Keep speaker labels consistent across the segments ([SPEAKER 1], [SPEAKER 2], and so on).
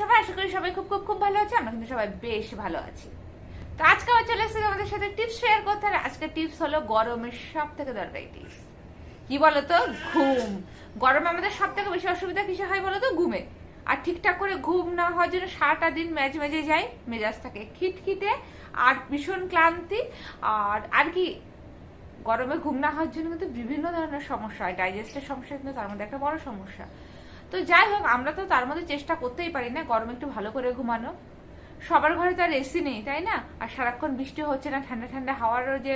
[SPEAKER 1] সবাই? আশা করি সবাই খুব খুব খুব ভালো আছে। আমরা কিন্তু সবাই বেশ ভালো আছি। তো আজকে আবার চলে এসেছি আমাদের সাথে টিপস শেয়ার করতে। আর আজকে টিপস হলো গরমের সব থেকে দরকারি টিপস। কি বলতো? ঘুম। গরমে আমাদের সব থেকে বেশি অসুবিধা কিসে হয় বলতো? ঘুমে। আর ঠিকঠাক করে ঘুম না হওয়ার জন্য সারাটা দিন মেজে যায়, মেজাজ থাকে খিটখিটে আর ভীষণ ক্লান্তি। আর কি গরমে ঘুম না হওয়ার জন্য কিন্তু বিভিন্ন ধরনের সমস্যা হয়। ডাইজেস্টের সমস্যা কিন্তু তার মধ্যে একটা বড় সমস্যা। তো যাই হোক, আমরা তো তার মধ্যে চেষ্টা করতেই পারি না গরমে একটু ভালো করে ঘুমানো। সবার ঘরে তো আর এসি নেই, তাই না? আর সারাক্ষণ বৃষ্টি হচ্ছে না, ঠান্ডা ঠান্ডা হাওয়ারও যে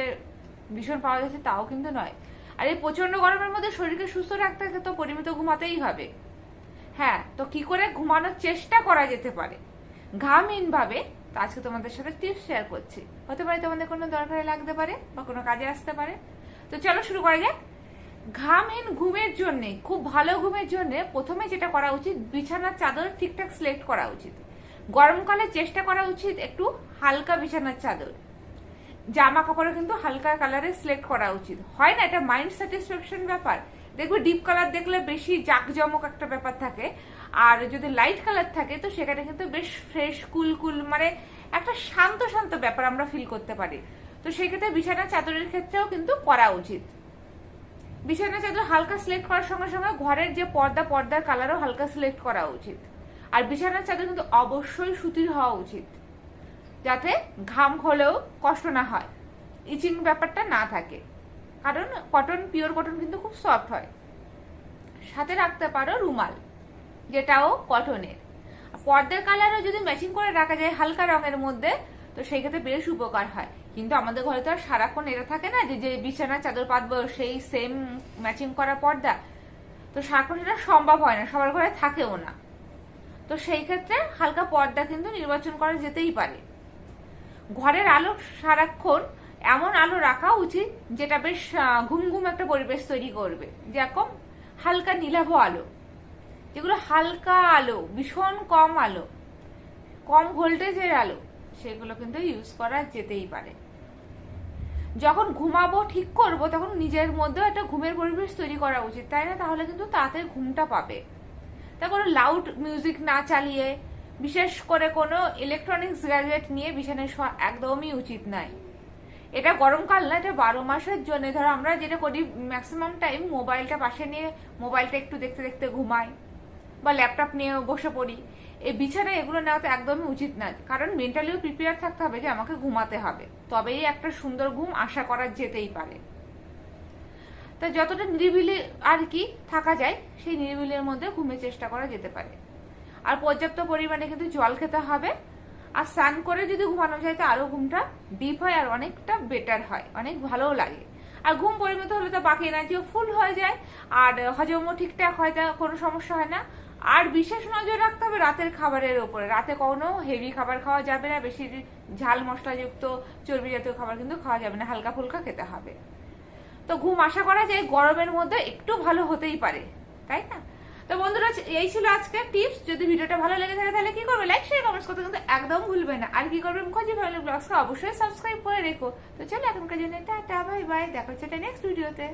[SPEAKER 1] ভীষণ পাওয়া যাচ্ছে তাও কিন্তু নয়। আর এই প্রচন্ড গরমের মধ্যে শরীরকে সুস্থ রাখতে তো পরিমিত ঘুমাতেই হবে। হ্যাঁ, তো কি করে ঘুমানোর চেষ্টা করা যেতে পারে ঘামহীন ভাবে, তো আজকে তোমাদের সাথে টিপস শেয়ার করছি। হতে পারে তোমাদের কোনো দরকারে লাগতে পারে বা কোনো কাজে আসতে পারে। তো চলো শুরু করা যাক। ঘামহীন ঘুমের জন্য, খুব ভালো ঘুমের জন্য প্রথমে যেটা করা উচিত, বিছানার চাদর ঠিকঠাক সিলেক্ট করা উচিত। গরমকালে চেষ্টা করা উচিত একটু হালকা বিছানার চাদর। জামা কাপড়ও কিন্তু হালকা কালারে সিলেক্ট করা উচিত। হয় না, এটা মাইন্ড স্যাটিসফ্যাকশন ব্যাপার। দেখবে ডিপ কালার দেখলে বেশি জাঁকজমক একটা ব্যাপার থাকে, আর যদি লাইট কালার থাকে তো সেখানে কিন্তু বেশ ফ্রেশ কুল কুল, মানে একটা শান্ত শান্ত ব্যাপার আমরা ফিল করতে পারি। তো সেই ক্ষেত্রে বিছানার চাদরের ক্ষেত্রেও কিন্তু করা উচিত। বিছানা চাদর হালকা সিলেক্ট করার সঙ্গে সঙ্গে ঘরের যে পর্দার কালারও হালকা সিলেক্ট করা উচিত। আর বিছানার চাদর কিন্তু অবশ্যই সুতির হওয়া উচিত, যাতে ঘাম হলেও কষ্ট না হয়, ইচিং ব্যাপারটা না থাকে। কারণ পিওর কটন কিন্তু খুব সফট হয়। সাথে রাখতে পারো রুমাল, যেটাও কটনের। পর্দার কালারও যদি ম্যাচিং করে রাখা যায় হালকা রঙের মধ্যে, তো সেই ক্ষেত্রে বেশ উপকার হয়। কিন্তু আমাদের ঘরে তো আর সারাক্ষণ এটা থাকে না যে বিছানার চাদর পাতবো সেই সেম ম্যাচিং করা পর্দা। তো সারাক্ষণ এটা সম্ভব হয় না, সবার ঘরে থাকেও না। তো সেই ক্ষেত্রে হালকা পর্দা কিন্তু নির্বাচন করা যেতেই পারে। ঘরের আলো সারাক্ষণ এমন আলো রাখা উচিত যেটা বেশ ঘুম ঘুম একটা পরিবেশ তৈরি করবে। যেরকম হালকা নীলাভ আলো, যেগুলো হালকা আলো, ভীষণ কম আলো, কম ভোল্টেজের আলো, সেগুলো কিন্তু ইউজ করা যেতেই পারে। যখন ঘুমাবো ঠিক করবো তখন নিজের মধ্যেও একটা ঘুমের পরিবেশ তৈরি করা উচিত, তাই না? তাহলে কিন্তু তাতে ঘুমটা পাবে। তা কোনো লাউড মিউজিক না চালিয়ে, বিশেষ করে কোনো ইলেকট্রনিক্স গ্যাজেট নিয়ে বিছানায় শোয়া একদমই উচিত নাই। এটা গরমকাল না, এটা 12 মাসের জন্য। ধরো আমরা যেটা করি ম্যাক্সিমাম টাইম মোবাইলটা পাশে নিয়ে মোবাইলটা একটু দেখতে দেখতে ঘুমাই, বা ল্যাপটপ নিয়ে বসে পড়ি। এই বিছানায় এগুলো নেওয়া তো একদমই উচিত না। কারণ মেন্টালিও প্রিপেয়ার থাকতে হবে যে আমাকে ঘুমাতে হবে, তবেই একটা সুন্দর ঘুম আশা করা যেতেই পারে। তা যতটা নিরিবিলি আর কি থাকা যায় সেই নিরিবিলির মধ্যে ঘুমের চেষ্টা করা যেতে পারে। আর পর্যাপ্ত পরিমাণে কিন্তু জল খেতে হবে। আর স্নান করে যদি ঘুমানো যায় তো আরো ঘুমটা ডিপ হয় আর অনেকটা বেটার হয়, অনেক ভালোও লাগে। আর ঘুম পরিমিত হলে তো বাকি এনার্জিও ফুল হয়ে যায়, আর হজমও ঠিকঠাক হয়, তা কোনো সমস্যা হয় না। আর বিশেষ নজর রাখতে হবে রাতের খাবারের উপরে। রাতে কোনো হেভি খাবার খাওয়া যাবে না, বেশি ঝাল মশলাযুক্ত চর্বি জাতীয় খাবার কিন্তু খাওয়া যাবে না, হালকা ফুলকা খেতে হবে। তো ঘুম আশা করা যায় গরমের মধ্যে একটু ভালো হতেই পারে, তাই না? তো বন্ধুরা, এই ছিল আজকে টিপস। যদি ভিডিওটা ভালো লেগে থাকে তাহলে কি করবে? লাইক শেয়ার কমেন্টস করতে কিন্তু একদম ভুলবে না। আর কি করবে? মুখার্জি ফ্যামিলি ব্লগসকে অবশ্যই সাবস্ক্রাইব করে রেখো। তো চলো এখনকার জন্য টাটা, বাই বাই, দেখা হচ্ছে নেক্সট ভিডিওতে।